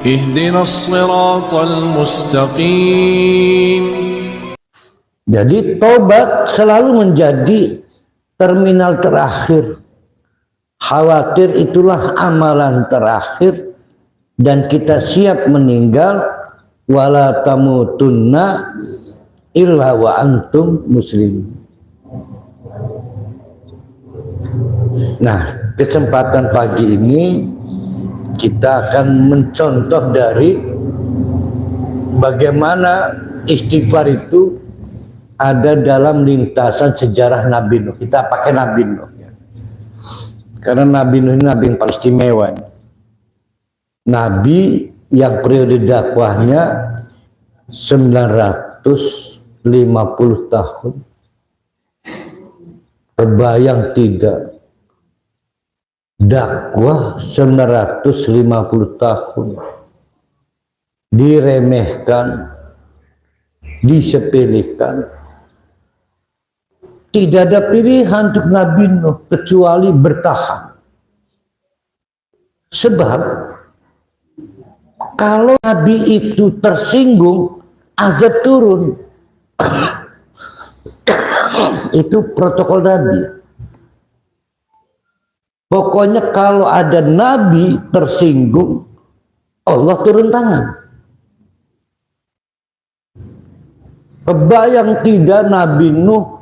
اهدنا الصراط المستقيم. Jadi tobat selalu menjadi terminal terakhir. Khawatir itulah amalan terakhir dan kita siap meninggal. Wala tamutunna illa wa antum muslimin. Nah, kesempatan pagi ini kita akan mencontoh dari bagaimana istighfar itu ada dalam lintasan sejarah Nabi Nuh. Kita pakai Nabi Nuh ya. Karena Nabi Nuh ini nabi yang paling istimewa. Nabi yang periode dakwahnya 950 tahun. Kebayang tidak? Dakwah 950 tahun diremehkan, disepelekan. Tidak ada pilihan untuk Nabi Nuh kecuali bertahan. Sebab kalau Nabi itu tersinggung, azab turun. Itu protokol Nabi. Pokoknya kalau ada Nabi tersinggung, Allah turun tangan. Kebayang tidak Nabi Nuh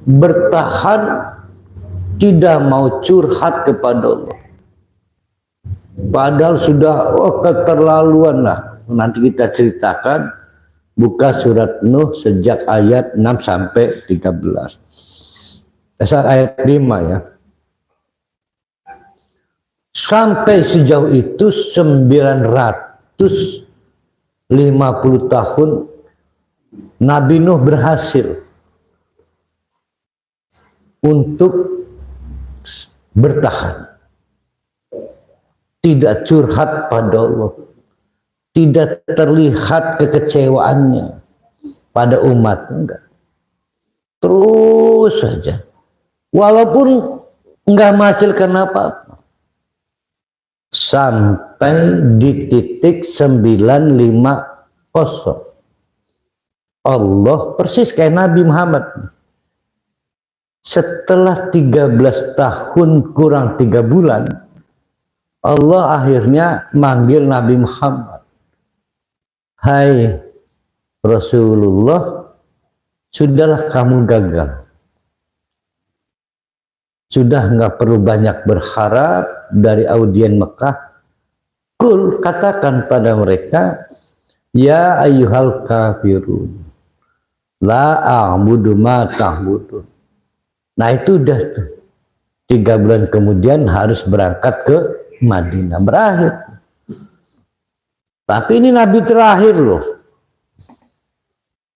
bertahan, tidak mau curhat kepada Allah. Padahal sudah keterlaluan lah. Nanti kita ceritakan, buka surat Nuh sejak ayat 6 sampai 13. Ayat 5 ya. Sampai sejauh itu 950 tahun Nabi Nuh berhasil untuk bertahan. Tidak curhat pada Allah. Tidak terlihat kekecewaannya pada umat. Enggak. Terus saja. Walaupun enggak menghasilkan apa-apa. Sampai di titik 950. Allah persis kayak Nabi Muhammad. Setelah 13 tahun kurang 3 bulan, Allah akhirnya manggil Nabi Muhammad. Hai Rasulullah, sudahlah kamu gagal. Sudah nggak perlu banyak berharap dari audien Mekah. Kul, katakan pada mereka, ya ayyuhal kafirun, la a'budu ma ta'budun. Nah itu udah 3 bulan kemudian harus berangkat ke Madinah, berakhir. Tapi ini Nabi terakhir loh.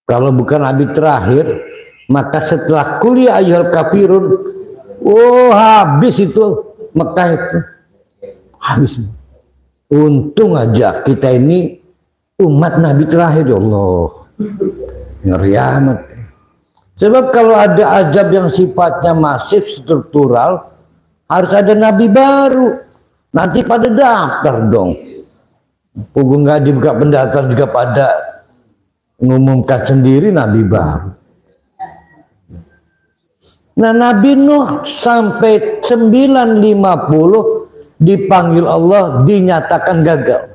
Kalau bukan Nabi terakhir, maka setelah kuliah ayyuhal kafirun, habis itu Mekah itu. Habis. Untung aja kita ini umat Nabi terakhir, ya Allah. Ngeri amat. Sebab kalau ada azab yang sifatnya masif, struktural, harus ada Nabi baru. Nanti pada daftar dong. Punggung nggak dibuka pendaftaran juga pada mengumumkan sendiri Nabi baru. Nah Nabi Nuh sampai 950 dipanggil Allah, dinyatakan gagal.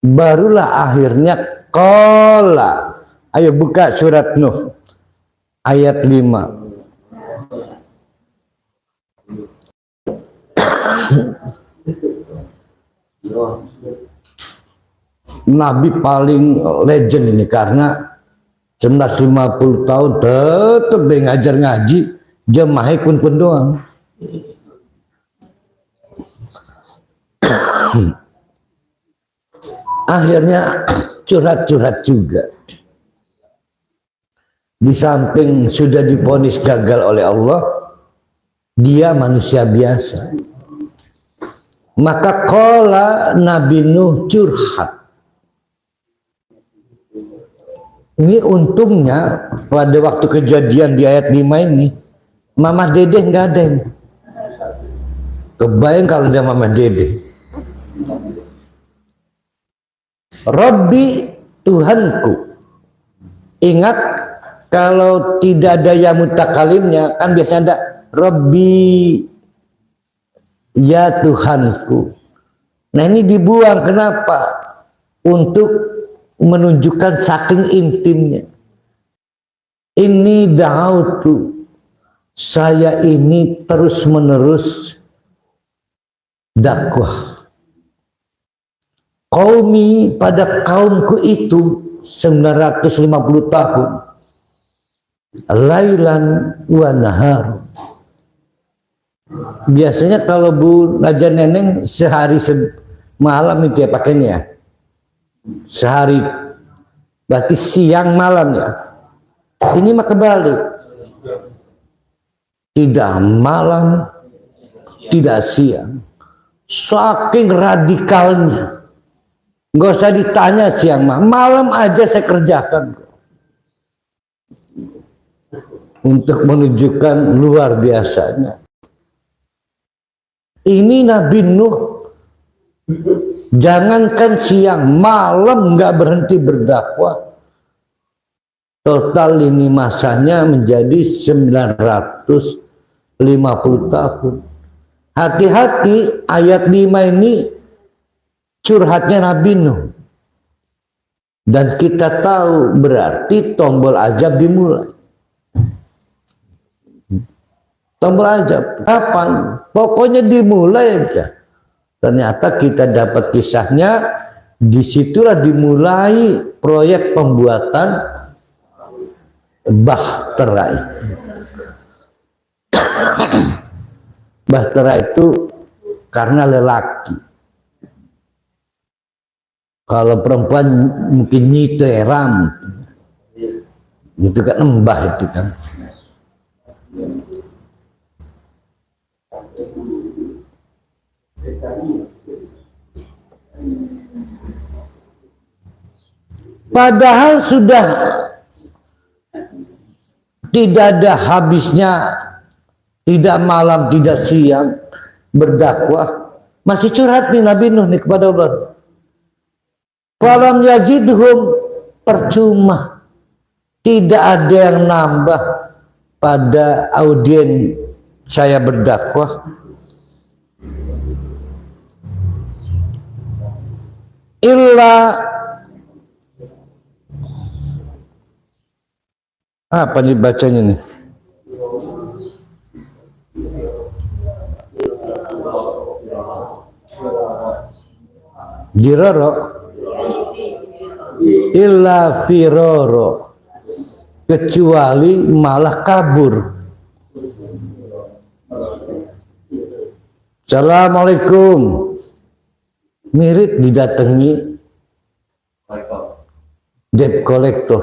Barulah akhirnya qala. Ayo buka surat Nuh ayat 5. Nabi paling legend ini karena 950 tahun tetap ngajar ngaji, jemaah kun doang. Akhirnya curhat-curhat juga. Di samping sudah divonis gagal oleh Allah, dia manusia biasa. Maka qala Nabi Nuh curhat. Ini untungnya pada waktu kejadian di ayat 5 ini, Mama Dede nggak ada ini. Kebayang kalau ada Mama Dede. Rabbi, Tuhanku. Ingat, kalau tidak ada yang mutakalimnya, kan biasanya ada Rabbi, ya Tuhanku. Nah ini dibuang, kenapa? Untuk menunjukkan saking intimnya. Ini da'autu, saya ini terus menerus dakwah. Qaumi, pada kaumku itu 950 tahun. Lailan wa nahar. Biasanya kalau Bu Raja Neneng sehari malam itu ya pakainya ya. Sehari berarti siang malam ya. Ini mah kebalik. Tidak malam, tidak siang. Saking radikalnya. Nggak usah ditanya siang malam aja saya kerjakan. Untuk menunjukkan luar biasanya. Ini Nabi Nuh. Jangankan siang, malam nggak berhenti berdakwah. Total ini masanya menjadi 950 tahun. Hati-hati, ayat 5 ini curhatnya Nabi Nuh. Dan kita tahu berarti tombol azab dimulai. Tombol azab kapan? Pokoknya dimulai aja. Ternyata kita dapat kisahnya, disitulah dimulai proyek pembuatan bahtera. Bahtera itu karena lelaki. Kalau perempuan mungkin nyiteram, itu kan embah itu kan. Padahal sudah tidak ada habisnya, tidak malam, tidak siang berdakwah. Masih curhat nih Nabi Nuh nih kepada Allah. Falam yazidhum, percuma. Tidak ada yang nambah pada audien saya berdakwah. Illa apa nih bacanya nih? Jiroro illa firoro, kecuali malah kabur. Assalamualaikum, mirip didatangi debt collector.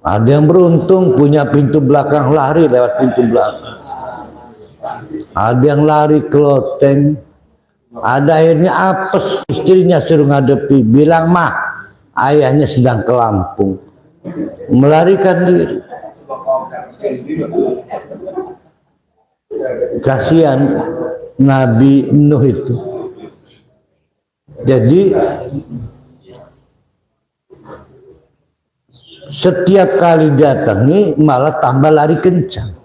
Ada yang beruntung punya pintu belakang, lari lewat pintu belakang. Ada yang lari ke loteng. Ada akhirnya apes, istrinya suruh ngadepi, bilang mah ayahnya sedang ke Lampung, melarikan diri. Kasihan Nabi Nuh itu. Jadi setiap kali datangi malah tambah lari kencang.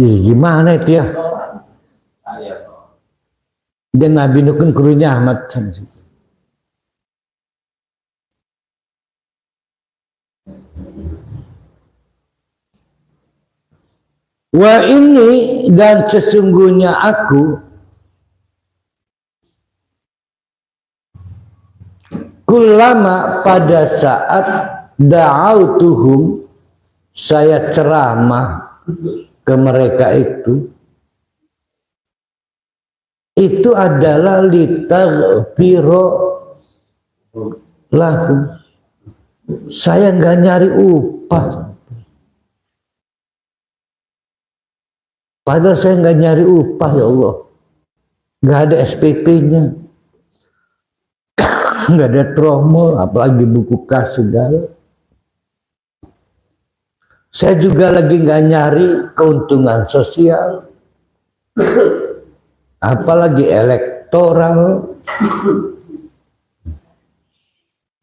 Gimana itu ya? Dan Nabi Nuh kan gurunya Ahmad. Wa ini, dan sesungguhnya aku kullama, pada saat da'autuhum, saya ceramah ke mereka itu adalah litaghfiro lahum. Saya nggak nyari upah. Padahal saya nggak nyari upah, ya Allah. Nggak ada SPP-nya. Nggak ada promo, apalagi buku kas segala. Saya juga lagi nggak nyari keuntungan sosial. apalagi elektoral.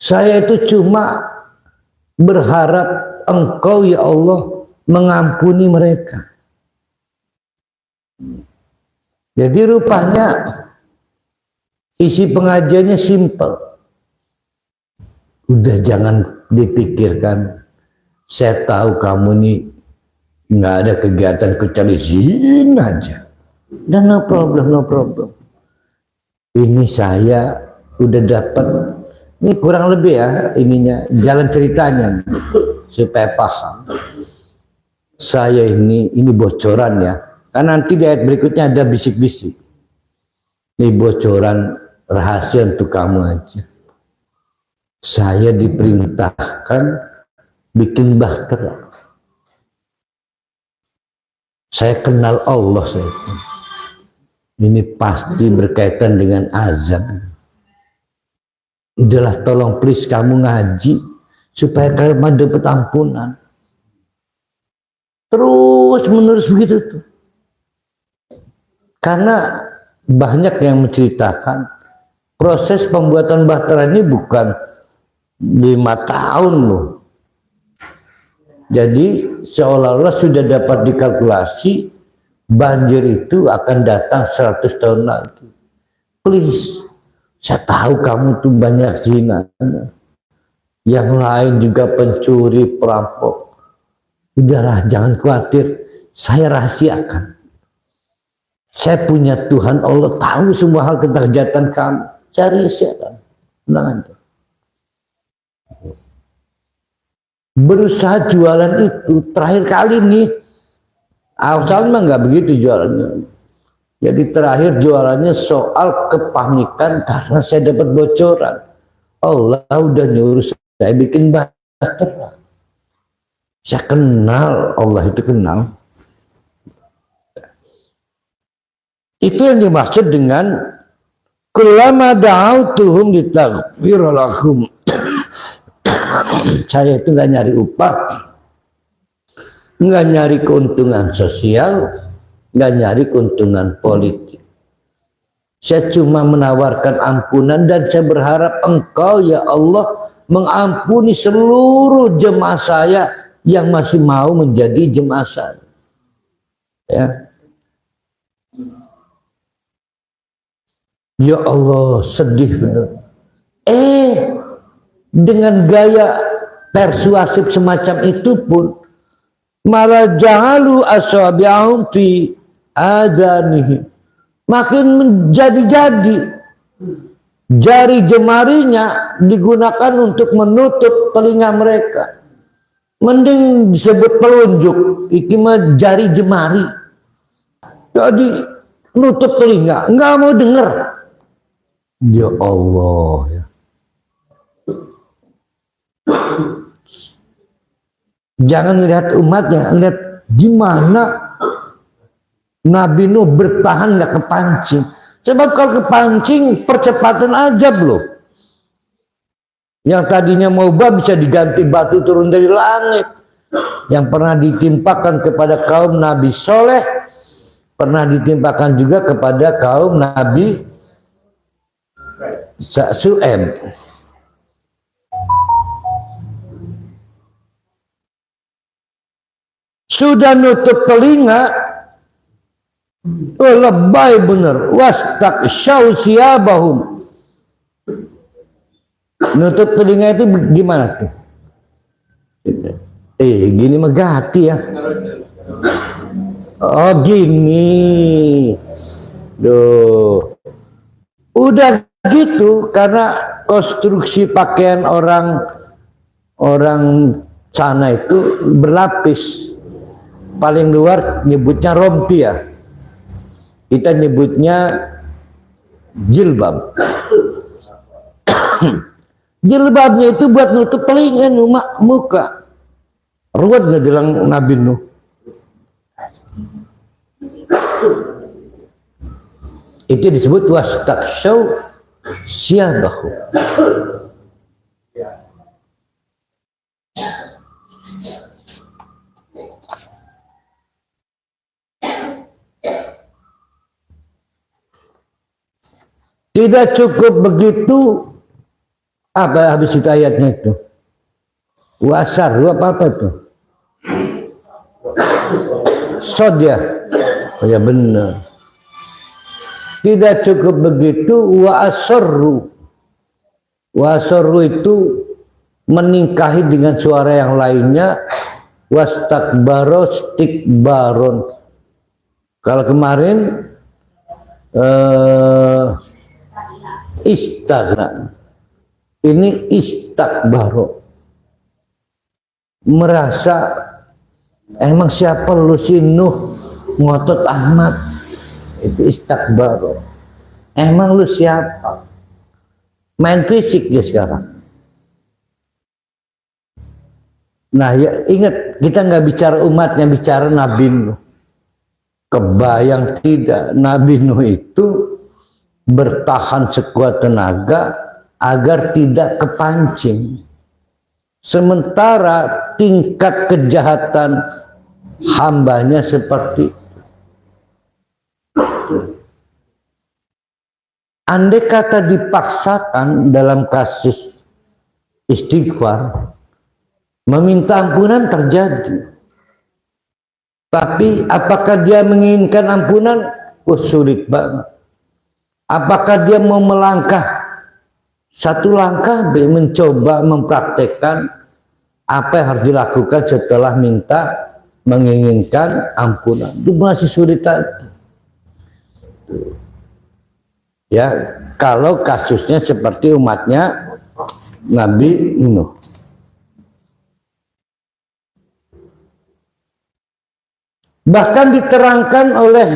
Saya itu cuma berharap Engkau ya Allah mengampuni mereka. Jadi rupanya isi pengajiannya simpel. Udah jangan dipikirkan. Saya tahu kamu nih nggak ada kegiatan kecuali zina aja. Dan no problem, no problem. Ini saya udah dapat, ini kurang lebih ya ininya, jalan ceritanya supaya paham. Saya ini bocoran ya, karena nanti di ayat berikutnya ada bisik-bisik. Ini bocoran rahasia untuk kamu aja. Saya diperintahkan bikin bahtera. Saya kenal Allah saya. Ini pasti berkaitan dengan azab. Udahlah tolong please kamu ngaji supaya kamu dapat ampunan. Terus menerus begitu tuh. Karena banyak yang menceritakan proses pembuatan bahtera ini bukan 5 tahun loh. Jadi seolah-olah sudah dapat dikalkulasi banjir itu akan datang 100 tahun lagi. Please, saya tahu kamu tuh banyak zina. Yang lain juga pencuri, perampok. Udahlah, jangan khawatir. Saya rahasiakan. Saya punya Tuhan Allah tahu semua hal tentang kejahatan kamu. Saya rahasiakan. Tenang aja. Berusaha jualan itu terakhir kali nih. Awal mah nggak begitu jualannya. Jadi terakhir jualannya soal kepanikan karena saya dapat bocoran. Allah udah nyuruh saya bikin bahtera. Saya kenal, Allah itu kenal. Itu yang dimaksud dengan kullama da'autuhum litaghfir lahum. Saya itu nggak nyari upah, nggak nyari keuntungan sosial, nggak nyari keuntungan politik. Saya cuma menawarkan ampunan dan saya berharap Engkau ya Allah mengampuni seluruh jemaah saya yang masih mau menjadi jemaah saya. Ya. Ya Allah, sedih benar. Dengan gaya persuasif semacam itu pun malah ja'alu asabi'ahum fi adanihim, makin menjadi-jadi jari jemarinya digunakan untuk menutup telinga mereka. Mending disebut pelunjuk, iki mah jari jemari. Jadi nutup telinga, nggak mau dengar. Ya Allah ya. Jangan lihat umatnya, lihat gimana Nabi Nuh bertahan nggak kepancing. Sebab kalau kepancing percepatan azab loh. Yang tadinya mau bisa diganti batu turun dari langit. Yang pernah ditimpakan kepada kaum Nabi Soleh, pernah ditimpakan juga kepada kaum Nabi Su'aib. Sudah nutup telinga, lebay bener. Wastaqsyaw siyabahum. Nutup telinga itu gimana tuh? Gini mah gati ya. Oh gini. Duh. Udah gitu karena konstruksi pakaian orang sana itu berlapis. Paling luar nyebutnya rompi ya. Kita nyebutnya jilbab. Jilbabnya itu buat nutup telinga, muka. Ruwet nggak bilang Nabi Nuh. Itu disebut wastaqsyaw siyabahu. Tidak cukup begitu, apa habis itu ayatnya itu? Wasar, apa itu? Sod ya? Oh ya benar. Tidak cukup begitu, wa asarru. Wa asarru itu meningkahi dengan suara yang lainnya, wastakbaro stikbaron. Kalau kemarin istagna, ini istakbaro, merasa emang siapa lu si Nuh ngotot amat, itu istakbaro. Emang lu siapa, main fisik dia sekarang. Nah ya ingat, kita nggak bicara umatnya, bicara Nabi Nuh. Kebayang tidak, Nabi Nuh itu bertahan sekuat tenaga agar tidak kepancing. Sementara tingkat kejahatan hambanya seperti itu. Andai kata dipaksakan dalam kasus istighfar, meminta ampunan terjadi. Tapi apakah dia menginginkan ampunan? Oh, sulit banget. Apakah dia mau melangkah satu langkah, mencoba mempraktekkan apa yang harus dilakukan setelah menginginkan ampunan? Itu masih sulit tadi. Ya, kalau kasusnya seperti umatnya Nabi Nuh. Bahkan diterangkan oleh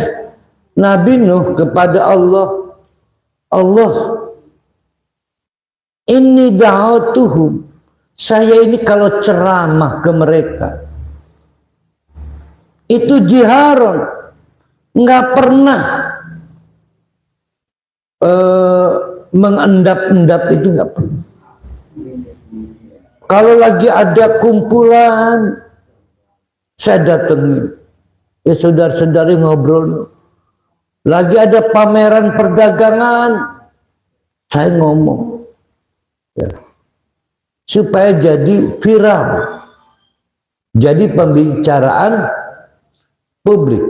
Nabi Nuh kepada Allah, inni da'autuhum, saya ini kalau ceramah ke mereka itu jiharon, nggak pernah mengendap-endap, itu nggak pernah. Kalau lagi ada kumpulan, saya datengin, ya saudara-saudari ngobrol. Lagi ada pameran perdagangan, saya ngomong, ya, supaya jadi viral, jadi pembicaraan publik.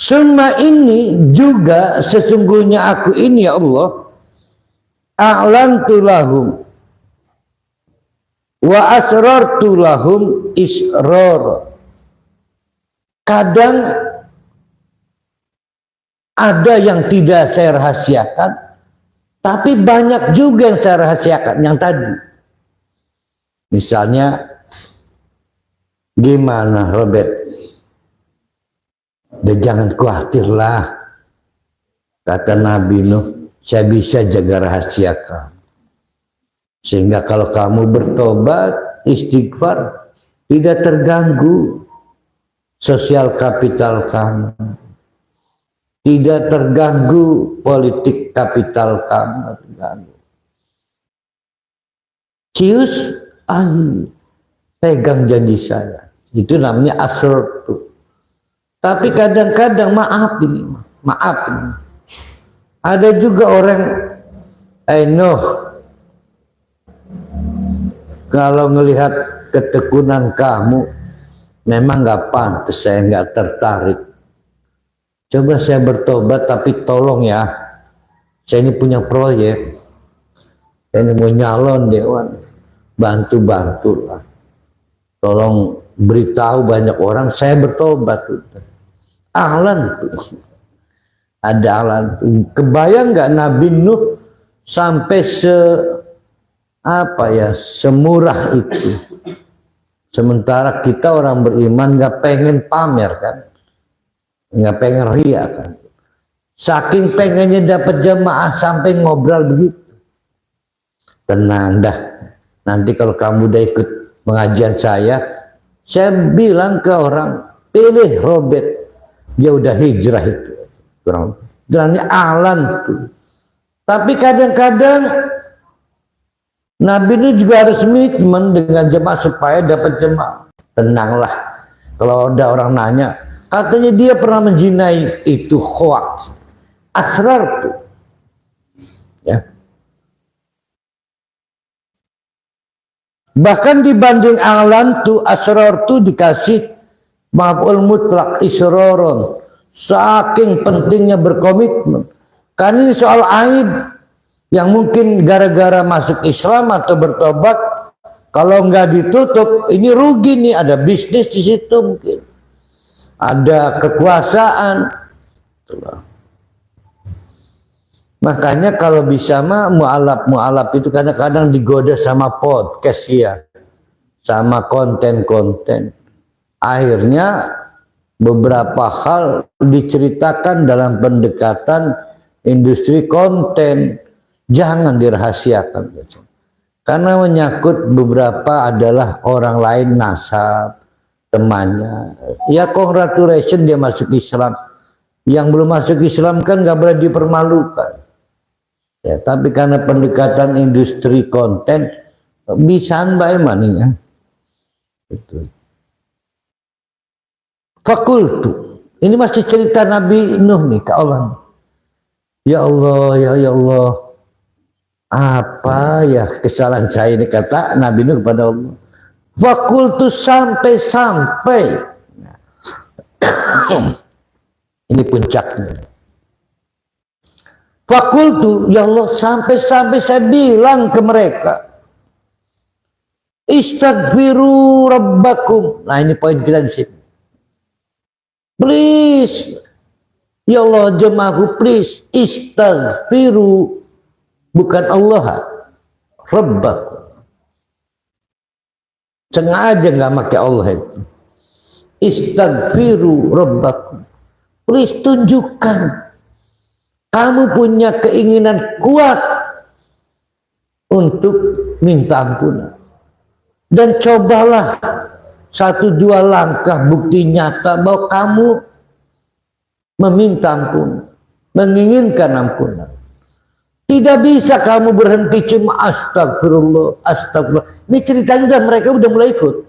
Semua ini juga sesungguhnya aku ini ya Allah, a'lantu lahum wa asrartu lahum israr. Kadang ada yang tidak saya rahasiakan, tapi banyak juga yang saya rahasiakan. Yang tadi misalnya gimana Robert, dan jangan khawatirlah, kata Nabi Nuh, saya bisa jaga rahasia kamu. Sehingga kalau kamu bertobat, istighfar, tidak terganggu sosial kapital kamu. Tidak terganggu politik kapital kamu. Terganggu. Cius, pegang janji saya. Itu namanya asr tuh. Tapi kadang-kadang maaf ini. Ada juga orang, kalau ngelihat ketekunan kamu, memang nggak pantas, saya nggak tertarik. Coba saya bertobat, tapi tolong ya, saya ini punya proyek, saya ini mau nyalon dewan, bantu lah. Tolong beritahu banyak orang, saya bertobat. Ahlan tuh. Ada ahlan. Kebayang nggak Nabi Nuh sampai semurah itu. Sementara kita orang beriman nggak pengen pamer kan, nggak pengen ria kan. Saking pengennya dapat jemaah sampai ngobrol begitu. Tenang dah. Nanti kalau kamu udah ikut pengajian saya bilang ke orang, pilih Robert. Dia udah hijrah itu. Jalannya alan tuh. Tapi kadang-kadang Nabi itu juga harus komitmen dengan jemaah supaya dapat jemaah. Tenanglah, kalau ada orang nanya, katanya dia pernah menjinai, itu hoax. Asrar tuh, ya. Bahkan dibanding alan tuh asrar tuh dikasih maf'ul mutlak isroron. Saking pentingnya berkomitmen. Karena ini soal aib yang mungkin gara-gara masuk Islam atau bertobat, kalau nggak ditutup, ini rugi nih. Ada bisnis di situ mungkin, ada kekuasaan. Makanya kalau bisa mah mu'alaf itu kadang-kadang digoda sama podcast ya, sama konten-konten. Akhirnya beberapa hal diceritakan dalam pendekatan industri konten. Jangan dirahasiakan, karena menyangkut beberapa adalah orang lain, nasab, temannya. Ya congratulations dia masuk Islam. Yang belum masuk Islam kan nggak boleh dipermalukan. Ya, tapi karena pendekatan industri konten bisa mbak emaninya. Itu. Fakultu. Ini masih cerita Nabi Nuh nih ke Allah. Ya Allah, ya Allah. Apa ya kesalahan saya ini, kata Nabi Nuh kepada Allah. Fakultu sampai-sampai. Ini puncaknya. Fakultu, ya Allah, sampai-sampai saya bilang ke mereka. Istaghfiru rabbakum. Nah ini poin kita di sini. Please. Ya Allah jemaahku, please. Istaghfiru. Bukan Allah, Rabbakum. Sengaja nggak pakai Allah itu. Istaghfiru Rabbakum. Please tunjukkan kamu punya keinginan kuat untuk minta ampunan. Dan cobalah 1-2 langkah bukti nyata bahwa kamu meminta ampunan, menginginkan ampunan. Tidak bisa kamu berhenti cuma astagfirullah, astagfirullah. Ini ceritanya udah mereka udah mulai ikut.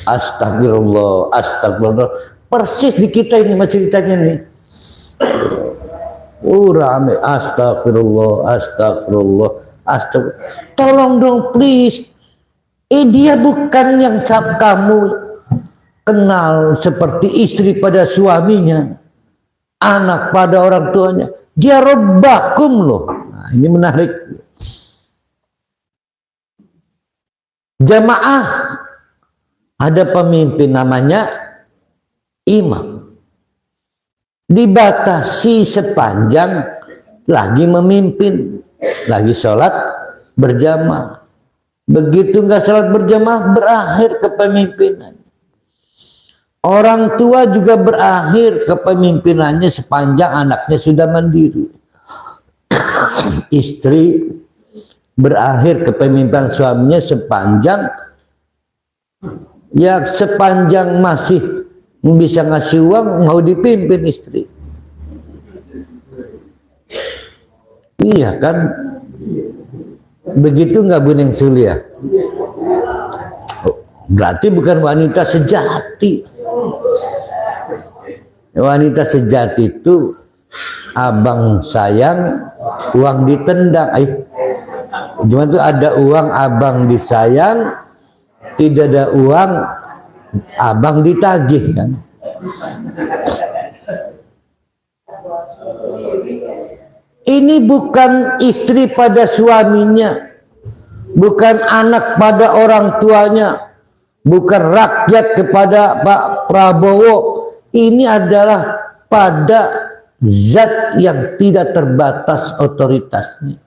Astagfirullah, astagfirullah. Persis di kita ini ceritanya nih. Rame, astagfirullah, astagfirullah, astagfirullah. Tolong dong please. Dia bukan yang kamu kenal seperti istri pada suaminya, anak pada orang tuanya. Dia Rabbakum loh. Nah, ini menarik. Jamaah ada pemimpin namanya imam. Dibatasi sepanjang lagi memimpin, lagi sholat berjamaah. Begitu nggak sholat berjamaah berakhir kepemimpinan. Orang tua juga berakhir kepemimpinannya sepanjang anaknya sudah mandiri. Istri berakhir kepemimpinan suaminya sepanjang masih bisa ngasih uang mau dipimpin istri. Iya kan? Begitu nggak Bu Neng Sulia? Berarti bukan wanita sejati. Wanita sejati itu abang sayang, uang ditendang. Cuma tuh ada uang abang disayang, tidak ada uang abang ditagih kan. Ini bukan istri pada suaminya, bukan anak pada orang tuanya, bukan rakyat kepada Pak Prabowo. Ini adalah pada zat yang tidak terbatas otoritasnya.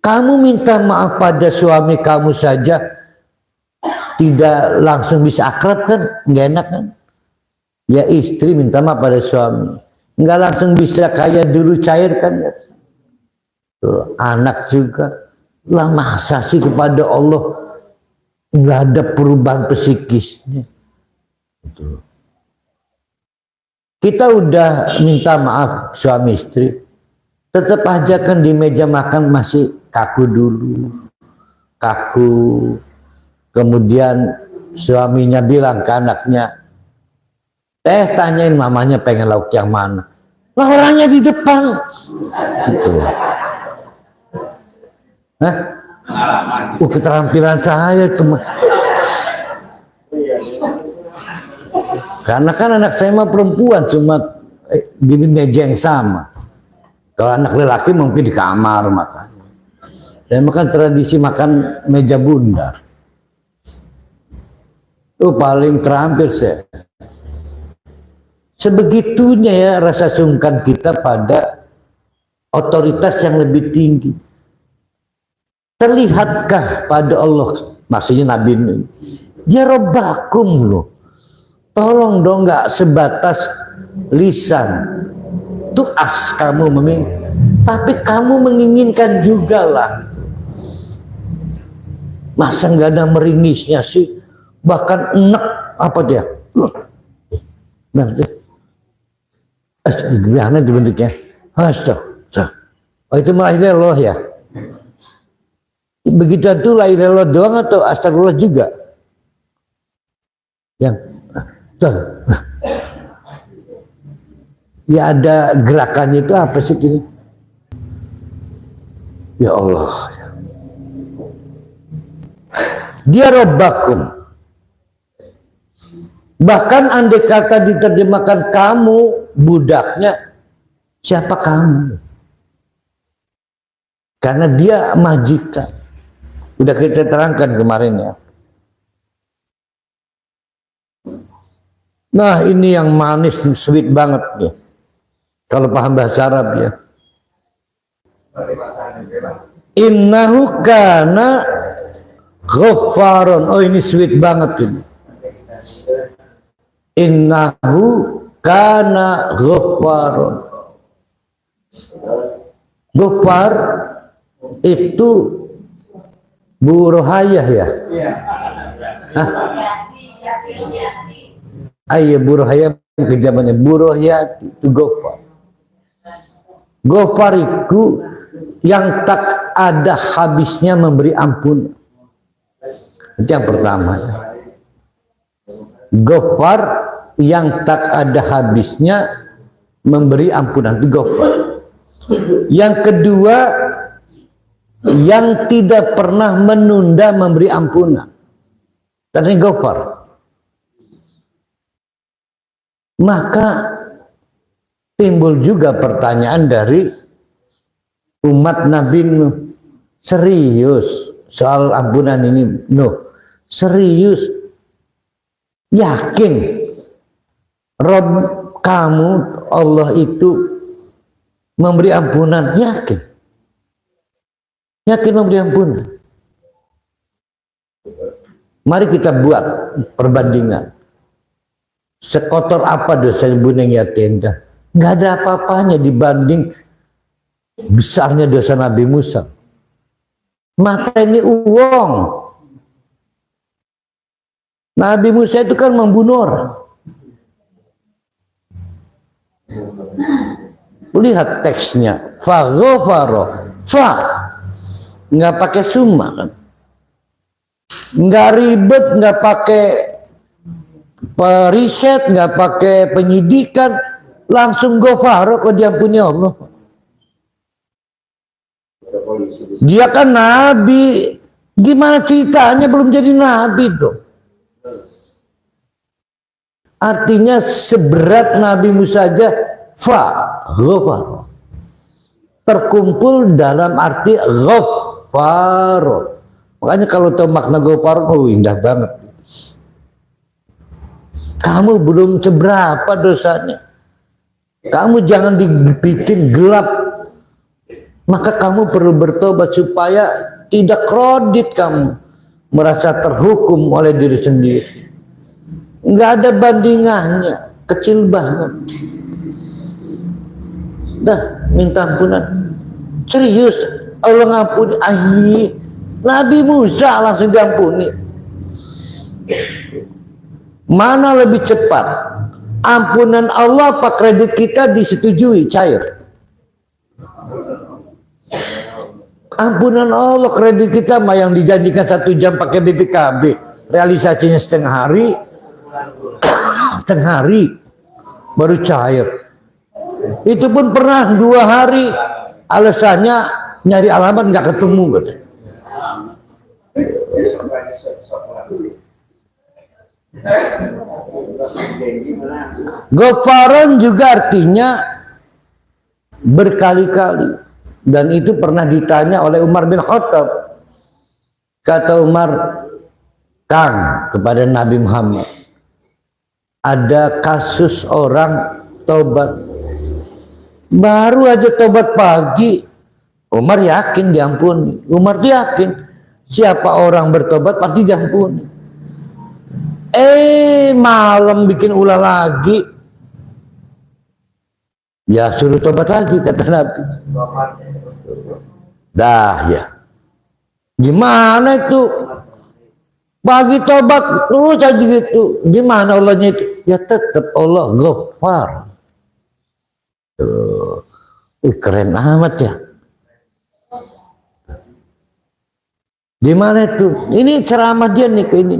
Kamu minta maaf pada suami kamu saja tidak langsung bisa akrab kan? Nggak enak kan? Ya istri minta maaf pada suami nggak langsung bisa kayak dulu cair kan? Tuh, anak juga lah, masa sih kepada Allah nggak ada perubahan psikisnya. Kita udah minta maaf suami istri, tetap aja kan di meja makan masih kaku dulu, kaku. Kemudian suaminya bilang ke anaknya, tanyain mamanya pengen lauk yang mana. Lah orangnya di depan. Gitu. Hah? Keterampilan saya itu. Karena kan anak saya mah perempuan, cuma di meja yang sama. Kalau anak lelaki mungkin di kamar makan. Dan makan tradisi makan meja bundar. Itu paling terampil saya. Sebegitunya ya rasa sungkan kita pada otoritas yang lebih tinggi. Terlihatkah pada Allah, maksudnya Nabi ini, dia Rabbakum loh. Tolong dong, nggak sebatas lisan. Tuh kamu meminta, tapi kamu menginginkan juga lah. Masa nggak ada meringisnya sih? Bahkan enak apa dia? Nanti, gimana dibentuknya? Oh itu malah Allah ya. Begitu itu la ilaha illallah doang atau astagfirullah juga? Yang ya ada gerakannya itu apa sih ini? Ya Allah. Dia Rabbakum. Bahkan andai kata diterjemahkan kamu budaknya, siapa kamu? Karena dia majikan. Udah kita terangkan kemarin ya. Nah ini yang manis, sweet banget ya. Kalau paham bahasa Arab ya. Innahu kana ghaffaron. Oh ini sweet banget ini. Innahu kana ghaffaron. Ghaffar itu Bu Rohayah ya? Ayo Bu Rohayah kejamannya Bu Rohayah itu Ghaffar. Ghaffar itu yang tak ada habisnya memberi ampun. Itu yang pertama. Ghaffar yang tak ada habisnya memberi ampunan. Itu Ghaffar. Yang kedua, yang tidak pernah menunda memberi ampunan. Ini Ghaffar. Maka timbul juga pertanyaan dari umat Nabi Nuh. Serius soal ampunan ini Nuh? Serius? Yakin Rob kamu Allah itu memberi ampunan? Yakin? Yakin memberi ampunan? Mari kita buat perbandingan. Sekotor apa dosa Buneng ya tenda? Nggak ada apa-apanya dibanding besarnya dosa Nabi Musa. Mata ini uang. Nabi Musa itu kan membunuh orang. Lihat teksnya. Fa ghafaro. Fa. Nggak pakai summa kan. Nggak ribet, nggak pakai periset, nggak pakai penyidikan. Langsung ghafaro kok diampuni Allah. Dia kan nabi. Gimana ceritanya belum jadi nabi dong? Artinya seberat Nabi Musa saja ghafar. Terkumpul dalam arti ghafar. Makanya kalau tahu makna ghafar, oh indah banget. Kamu belum seberapa dosanya. Kamu jangan dibikin gelap. Maka kamu perlu bertobat supaya tidak kredit kamu merasa terhukum oleh diri sendiri. Nggak ada bandingannya, kecil banget. Dah minta ampunan. Serius Allah ngampuni. Nabi Musa langsung diampuni. Mana lebih cepat? Ampunan Allah apa kredit kita disetujui cair? ampunan Allah, kredit kita mah yang dijanjikan 1 jam pakai BPKB, realisasinya setengah hari, setengah hari baru cair. Itu pun pernah 2 hari, alasannya nyari alamat nggak ketemu gitu. Ghafaran juga artinya berkali-kali, dan itu pernah ditanya oleh Umar bin Khattab. Kata Umar, Kang, kepada Nabi Muhammad, ada kasus orang tobat, baru aja tobat pagi, Umar yakin diampuni. Umar tuh yakin siapa orang bertobat pasti diampuni. Malam bikin ulah lagi, ya suruh tobat lagi, kata Nabi. Dah ya, gimana itu? Pagi tobat terus aja gitu. Gimana Allahnya itu? Ya tetap Allah Ghaffar. Keren amat ya. Gimana itu? Ini ceramah dia nih kayak ini.